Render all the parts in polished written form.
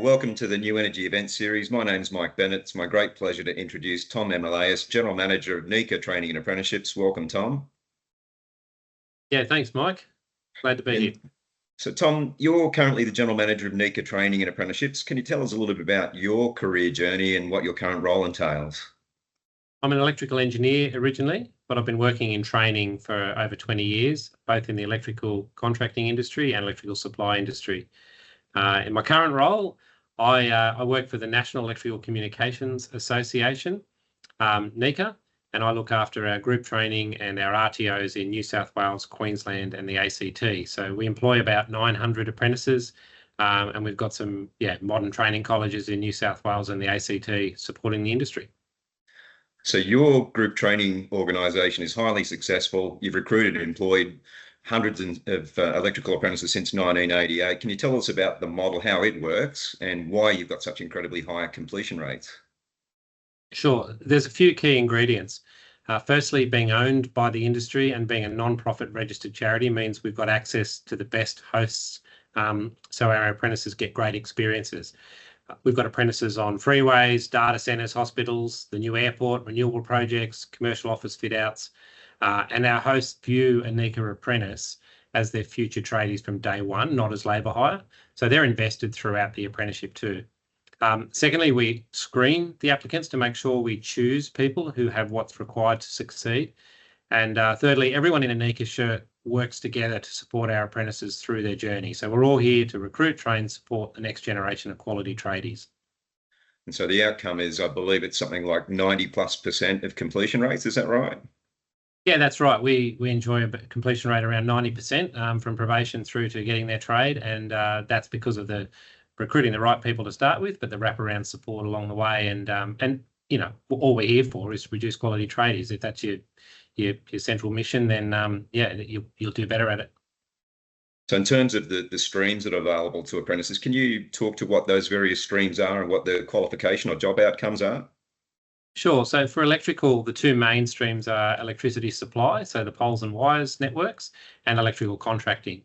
welcome to the New Energy Event Series. My name's Mike Bennett. It's my great pleasure to introduce Tom Emeleus, General Manager of NECA Training and Apprenticeships. Welcome, Tom. Yeah, thanks, Mike. Glad to be here. So, Tom, you're currently the General Manager of NECA Training and Apprenticeships. Can you tell us a little bit about your career journey and what your current role entails? I'm an electrical engineer originally, but I've been working in training for over 20 years, both in the electrical contracting industry and electrical supply industry. In my current role, I work for the National Electrical Communications Association, NECA, and I look after our group training and our RTOs in New South Wales, Queensland and the ACT. So we employ about 900 apprentices and we've got some modern training colleges in New South Wales and the ACT supporting the industry. So your group training organisation is highly successful. You've recruited and employed hundreds of electrical apprentices since 1988. Can you tell us about the model, how it works and why you've got such incredibly high completion rates? Sure. There's a few key ingredients. Firstly, being owned by the industry and being a non-profit registered charity means we've got access to the best hosts, so our apprentices get great experiences. We've got apprentices on freeways, data centres, hospitals, the new airport, renewable projects, commercial office fit-outs, and our hosts view a NECA apprentice as their future tradies from day one, not as labour hire. So they're invested throughout the apprenticeship too. Secondly, we screen the applicants to make sure we choose people who have what's required to succeed. And thirdly, everyone in a NECA shirt works together to support our apprentices through their journey. So we're all here to recruit, train, support the next generation of quality tradies. And so the outcome is, I believe it's something like 90+% of completion rates. Is that right? Yeah, that's right. We enjoy a completion rate around 90% from probation through to getting their trade. And that's because of the recruiting the right people to start with, but the wraparound support along the way. And you know, all we're here for is to produce quality tradies. If that's your central mission, then you'll do better at it. So in terms of the streams that are available to apprentices, can you talk to what those various streams are and what the qualification or job outcomes are? Sure. So for electrical, the two main streams are electricity supply, so the poles and wires networks, and electrical contracting.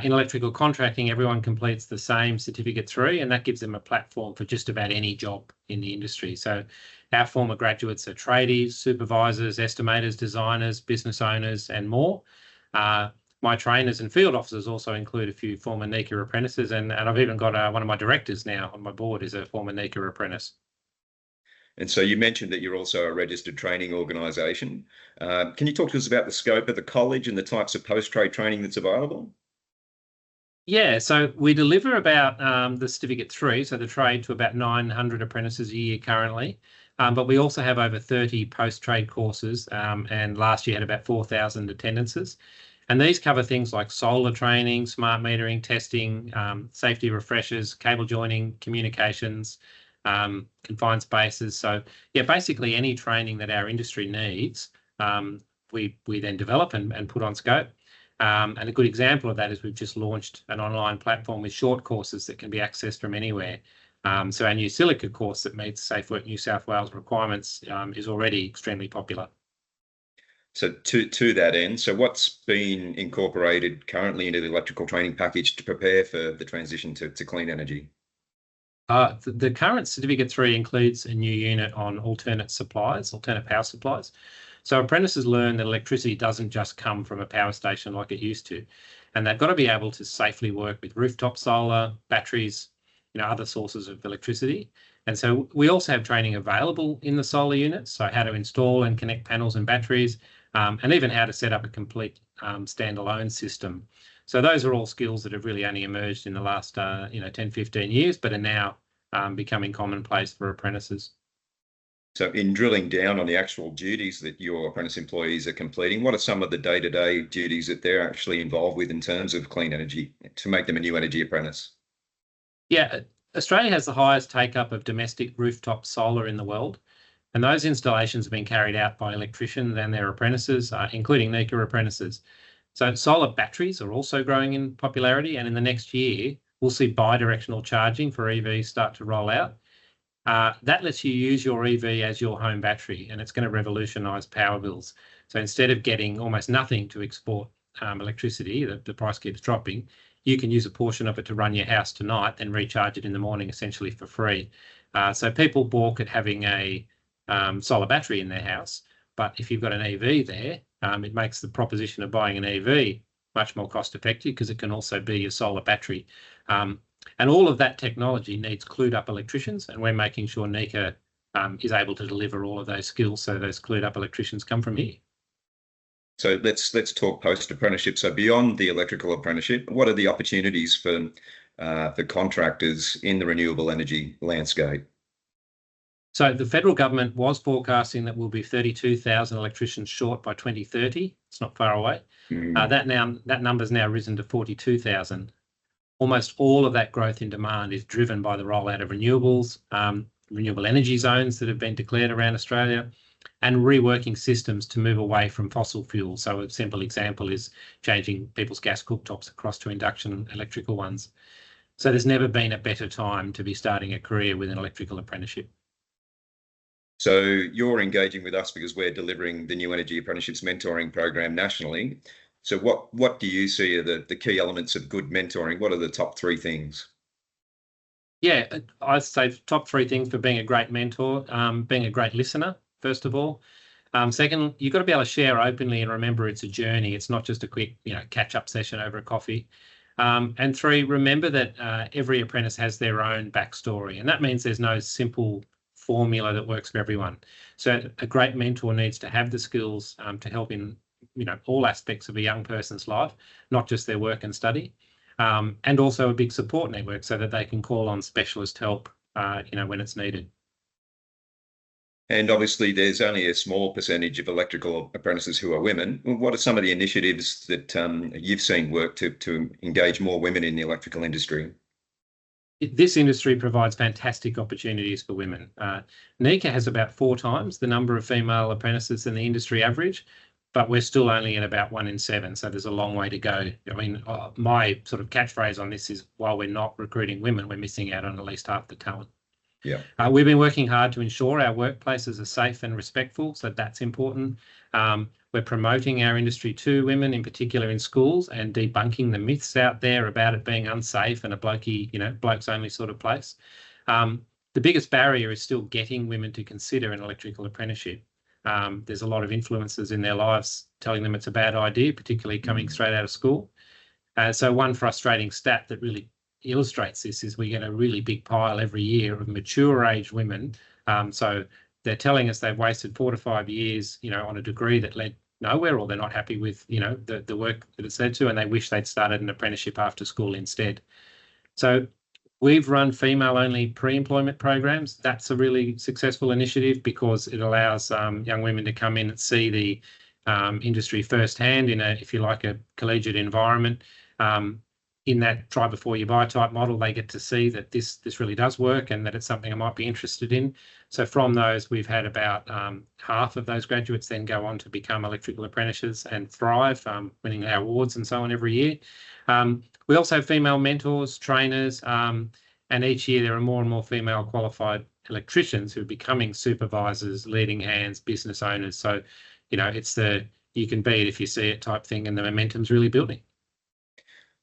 In electrical contracting, everyone completes the same Certificate 3, and that gives them a platform for just about any job in the industry. So our former graduates are tradies, supervisors, estimators, designers, business owners, and more. My trainers and field officers also include a few former NECA apprentices, and I've even got one of my directors now on my board is a former NECA apprentice. And so you mentioned that you're also a registered training organisation. Can you talk to us about the scope of the college and the types of post-trade training that's available? Yeah, so we deliver about the Certificate 3, so the trade, to about 900 apprentices a year currently. But we also have over 30 post-trade courses, and last year had about 4,000 attendances. And these cover things like solar training, smart metering, testing, safety refreshers, cable joining, communications, confined spaces. So yeah, basically any training that our industry needs, we then develop and put on scope. And a good example of that is we've just launched an online platform with short courses that can be accessed from anywhere. So our new Silica course that meets Safe Work New South Wales requirements is already extremely popular. So to that end, so what's been incorporated currently into the electrical training package to prepare for the transition to clean energy? The current Certificate 3 includes a new unit on alternate power supplies. So apprentices learn that electricity doesn't just come from a power station like it used to, and they've got to be able to safely work with rooftop solar, batteries, other sources of electricity. And so we also have training available in the solar units, so how to install and connect panels and batteries, and even how to set up a complete standalone system. So those are all skills that have really only emerged in the last 10, 15 years, but are now becoming commonplace for apprentices. So in drilling down on the actual duties that your apprentice employees are completing, what are some of the day-to-day duties that they're actually involved with in terms of clean energy to make them a new energy apprentice? Yeah, Australia has the highest take-up of domestic rooftop solar in the world, and those installations have been carried out by electricians and their apprentices, including NECA apprentices. So solar batteries are also growing in popularity, and in the next year, we'll see bi-directional charging for EVs start to roll out. That lets you use your EV as your home battery, and it's going to revolutionise power bills. So instead of getting almost nothing to export electricity, the price keeps dropping, you can use a portion of it to run your house tonight, then recharge it in the morning essentially for free. So people balk at having a solar battery in their house, but if you've got an EV there, it makes the proposition of buying an EV much more cost effective because it can also be your solar battery. And all of that technology needs clued up electricians, and we're making sure NECA is able to deliver all of those skills, so those clued up electricians come from here. So let's talk post-apprenticeship. So beyond the electrical apprenticeship, what are the opportunities for contractors in the renewable energy landscape? So the federal government was forecasting that we'll be 32,000 electricians short by 2030. It's not far away. That number's now risen to 42,000. Almost all of that growth in demand is driven by the rollout of renewables, renewable energy zones that have been declared around Australia, and reworking systems to move away from fossil fuels. So a simple example is changing people's gas cooktops across to induction electrical ones. So there's never been a better time to be starting a career with an electrical apprenticeship. So you're engaging with us because we're delivering the New Energy Apprenticeships mentoring program nationally. So what do you see are the key elements of good mentoring? What are the top 3 things? Yeah, I'd say top 3 things for being a great mentor: being a great listener, first of all. Second, you've got to be able to share openly and remember it's a journey. It's not just a quick, catch-up session over a coffee. And 3, remember that every apprentice has their own backstory, and that means there's no simple formula that works for everyone. So a great mentor needs to have the skills to help in all aspects of a young person's life, not just their work and study, and also a big support network so that they can call on specialist help when it's needed. And obviously there's only a small percentage of electrical apprentices who are women. What are some of the initiatives that you've seen work to engage more women in the electrical industry? This industry provides fantastic opportunities for women. NECA has about 4 times the number of female apprentices than the industry average, but we're still only at about 1 in 7, so there's a long way to go. I mean, my sort of catchphrase on this is, while we're not recruiting women, we're missing out on at least half the talent. Yeah. We've been working hard to ensure our workplaces are safe and respectful, so that's important. We're promoting our industry to women, in particular in schools, and debunking the myths out there about it being unsafe and a blokes only sort of place. The biggest barrier is still getting women to consider an electrical apprenticeship. There's a lot of influences in their lives telling them it's a bad idea, particularly coming straight out of school. So one frustrating stat that really illustrates this is we get a really big pile every year of mature age women. So they're telling us they've wasted 4 to 5 years, on a degree that led nowhere, or they're not happy with, the work that it's led to, and they wish they'd started an apprenticeship after school instead. So we've run female-only pre-employment programs. That's a really successful initiative because it allows young women to come in and see the industry firsthand in if you like, a collegiate environment. In that try before you buy type model, they get to see that this really does work and that it's something I might be interested in. So from those, we've had about half of those graduates then go on to become electrical apprentices and thrive, winning our awards and so on every year. We also have female mentors, trainers, and each year there are more and more female qualified electricians who are becoming supervisors, leading hands, business owners. So, it's the you can be it if you see it type thing, and the momentum's really building.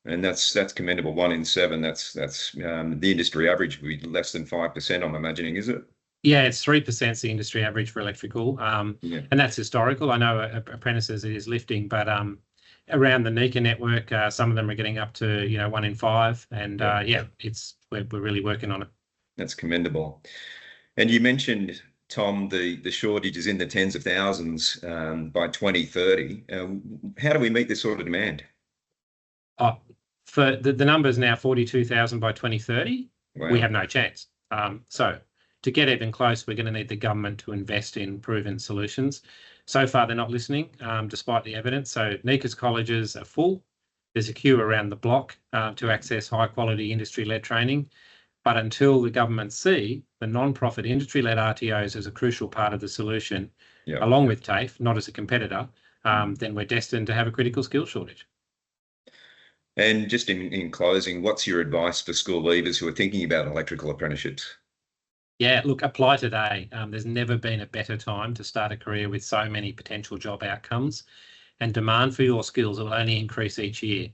And that's commendable. 1 in 7. That's the industry average would be less than 5%. I'm imagining, is it? Yeah, it's 3% is the industry average for electrical, and that's historical. I know apprentices it is lifting, but around the NECA network, some of them are getting up to 1 in 5, and we're really working on it. That's commendable. And you mentioned, Tom, the shortage is in the tens of thousands by 2030. How do we meet this sort of demand? For the number is now 42,000 by 2030. Wow. We have no chance. So to get even close, we're going to need the government to invest in proven solutions. So far, they're not listening, despite the evidence. So NECA's colleges are full. There's a queue around the block to access high-quality industry-led training. But until the government see the non-profit industry-led RTOs as a crucial part of the solution, along with TAFE, not as a competitor, then we're destined to have a critical skill shortage. And just in closing, what's your advice for school leavers who are thinking about electrical apprenticeships? Yeah, look, apply today. There's never been a better time to start a career with so many potential job outcomes, and demand for your skills will only increase each year.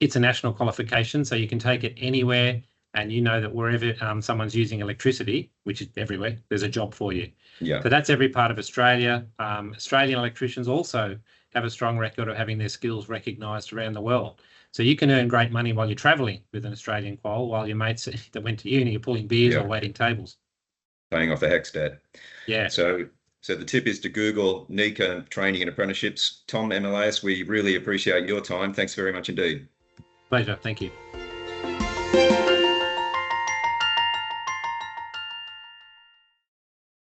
It's a national qualification, so you can take it anywhere, and you know that wherever someone's using electricity, which is everywhere, there's a job for you. Yeah. So that's every part of Australia. Australian electricians also have a strong record of having their skills recognised around the world. So you can earn great money while you're travelling with an Australian qual, while your mates that went to uni are pulling beers or waiting tables. Paying off a HECSTAT. Yeah. So the tip is to Google NECA Training and Apprenticeships. Tom, Emeleus, we really appreciate your time. Thanks very much indeed. Pleasure. Thank you.